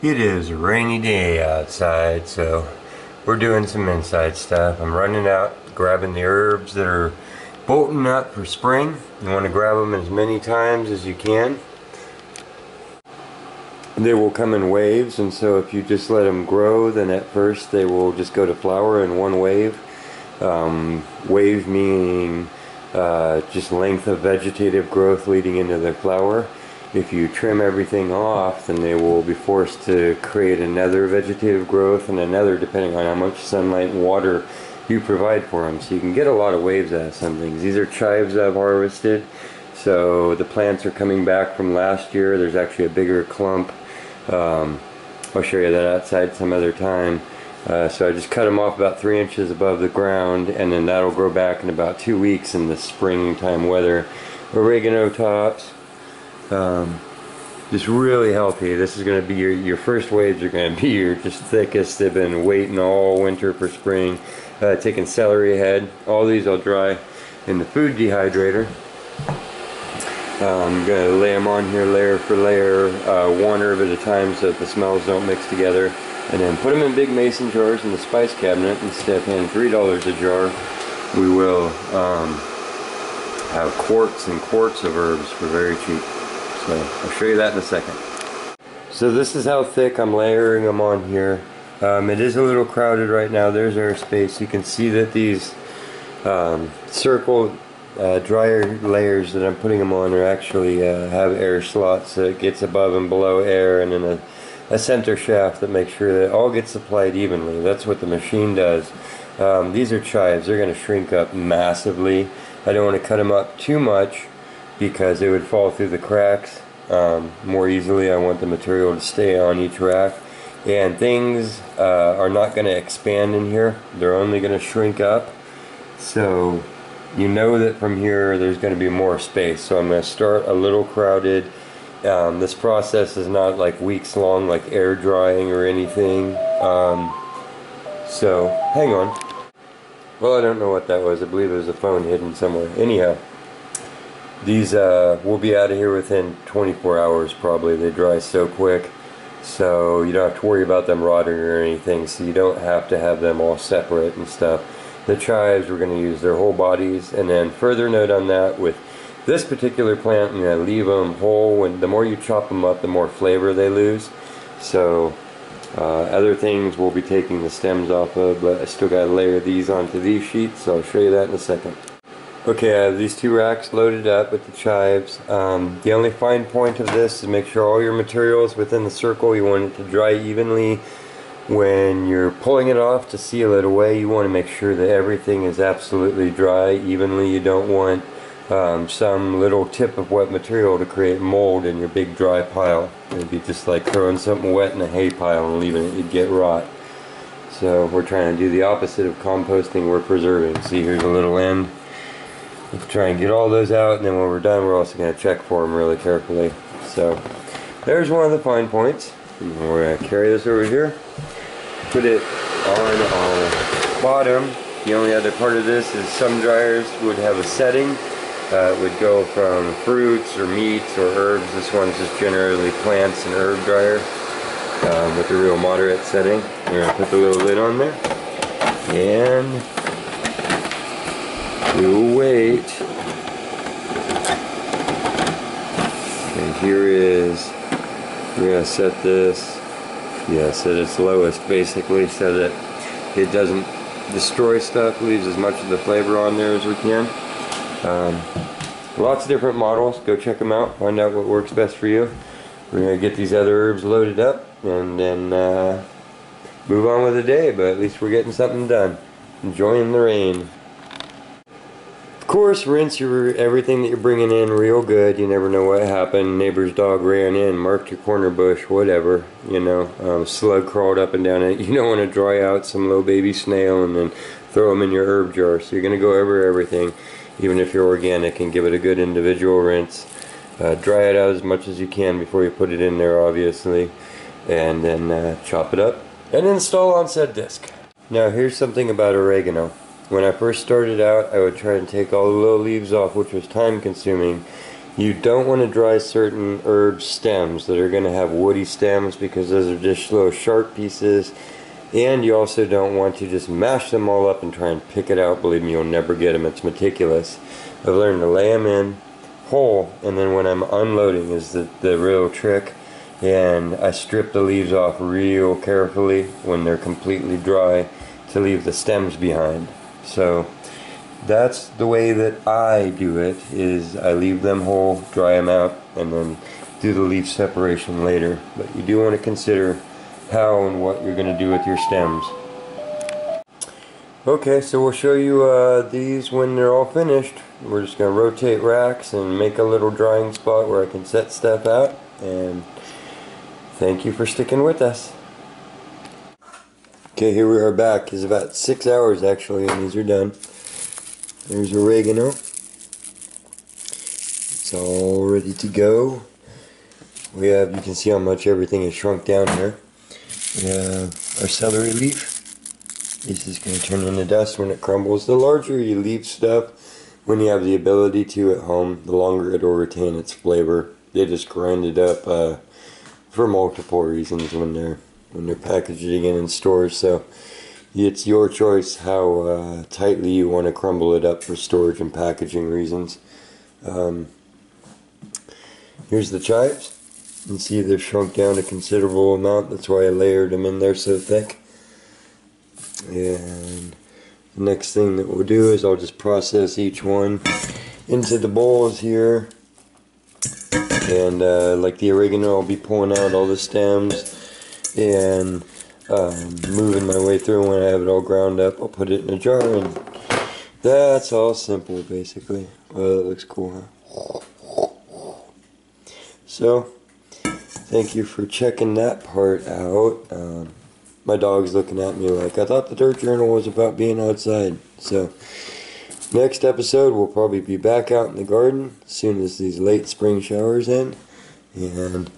It is a rainy day outside, so we're doing some inside stuff. I'm running out, grabbing the herbs that are bolting up for spring. You want to grab them as many times as you can. They will come in waves, and so if you just let them grow, then at first they will just go to flower in one wave. Wave meaning just length of vegetative growth leading into the flower. If you trim everything off, then they will be forced to create another vegetative growth and another, depending on how much sunlight and water you provide for them. So you can get a lot of waves out of some things. These are chives I've harvested, so the plants are coming back from last year. There's actually a bigger clump. I'll show you that outside some other time. So I just cut them off about 3 inches above the ground, and then that'll grow back in about 2 weeks in the springtime weather. Oregano tops. Just really healthy. This is going to be your first waves are going to be your just thickest. They've been waiting all winter for spring. Taking celery ahead. All these I'll dry in the food dehydrator. I'm going to lay them on here layer for layer, one herb at a time so that the smells don't mix together. And then put them in big mason jars in the spice cabinet. Instead of paying $3 a jar, we will have quarts and quarts of herbs for very cheap. So I'll show you that in a second. So this is how thick I'm layering them on here. It is a little crowded right now. There's airspace. You can see that these circle drier layers that I'm putting them on are actually have air slots, so it gets above and below air, and then a center shaft that makes sure that it all gets supplied evenly. That's what the machine does. These are chives. They're going to shrink up massively. I don't want to cut them up too much because they would fall through the cracks more easily. I want the material to stay on each rack. And things are not going to expand in here. They're only going to shrink up. So you know that from here there's going to be more space. So I'm going to start a little crowded. This process is not like weeks long, like air drying or anything. So hang on. Well, I don't know what that was. I believe there's a phone hidden somewhere. Anyhow, these will be out of here within 24 hours probably. They dry so quick, so you don't have to worry about them rotting or anything, so you don't have to have them all separate and stuff. The chives, we're going to use their whole bodies. And then further note on that, with this particular plant, I'm going to leave them whole, and the more you chop them up, the more flavor they lose. So other things we'll be taking the stems off of, but I still got to layer these onto these sheets, so I'll show you that in a second. Okay, I have these 2 racks loaded up with the chives. The only fine point of this is make sure all your materials within the circle, you want it to dry evenly. When you're pulling it off to seal it away, you want to make sure that everything is absolutely dry evenly. You don't want some little tip of wet material to create mold in your big dry pile. It'd be just like throwing something wet in a hay pile and leaving it, you'd get rot. So we're trying to do the opposite of composting, we're preserving. See, here's a little end. We'll try and get all those out, and then when we're done, we're also going to check for them really carefully. So there's one of the fine points. And we're going to carry this over here, put it on our bottom. The only other part of this is some dryers would have a setting. It would go from fruits or meats or herbs. This one's just generally plants and herb dryer with a real moderate setting. We're going to put the little lid on there, and we'll wait. And here is, we're going to set this, yes, at its lowest basically, so that it doesn't destroy stuff, leaves as much of the flavor on there as we can. Lots of different models, go check them out, find out what works best for you. We're going to get these other herbs loaded up and then move on with the day, but at least we're getting something done. Enjoying the rain. Of course, rinse everything that you're bringing in real good. You never know what happened. Neighbor's dog ran in, marked your corner bush, whatever. You know, slug crawled up and down it. You don't want to dry out some little baby snail and then throw them in your herb jar. So you're going to go over everything, even if you're organic, and give it a good individual rinse. Dry it out as much as you can before you put it in there, obviously. And then chop it up and install on said disc. Now here's something about oregano. When I first started out, I would try and take all the little leaves off, which was time consuming. You don't want to dry certain herb stems that are going to have woody stems, because those are just little sharp pieces. And you also don't want to just mash them all up and try and pick it out. Believe me, you'll never get them. It's meticulous. I've learned to lay them in whole, and then when I'm unloading is the real trick. And I strip the leaves off real carefully when they're completely dry to leave the stems behind. So that's the way that I do it, is I leave them whole, dry them out, and then do the leaf separation later. But you do want to consider how and what you're going to do with your stems. Okay, so we'll show you these when they're all finished. We're just going to rotate racks and make a little drying spot where I can set stuff out. And thank you for sticking with us. Okay, here we are back. It's about 6 hours actually, and these are done. There's oregano. It's all ready to go. We have, you can see how much everything is shrunk down here. We have our celery leaf. This is going to turn into dust when it crumbles. The larger you leave stuff, when you have the ability to at home, the longer it will retain its flavor. They just grind it up for multiple reasons when they're packaging it in stores. So it's your choice how tightly you want to crumble it up for storage and packaging reasons. Here's the chives. You can see they've shrunk down a considerable amount. That's why I layered them in there so thick. And the next thing that we'll do is I'll just process each one into the bowls here. And like the oregano, I'll be pulling out all the stems and moving my way through. When I have it all ground up, I'll put it in a jar, and that's all simple basically. Well, that looks cool, huh? So thank you for checking that part out. My dog's looking at me like, I thought the Dirt Journal was about being outside. So next episode we'll probably be back out in the garden as soon as these late spring showers end, and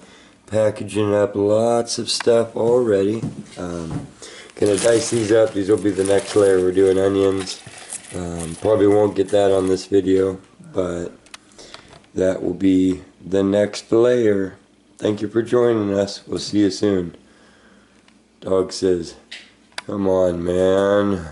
packaging up lots of stuff already. Gonna dice these up. These will be the next layer. We're doing onions. Probably won't get that on this video, but that will be the next layer. Thank you for joining us. We'll see you soon. Dog says, come on, man.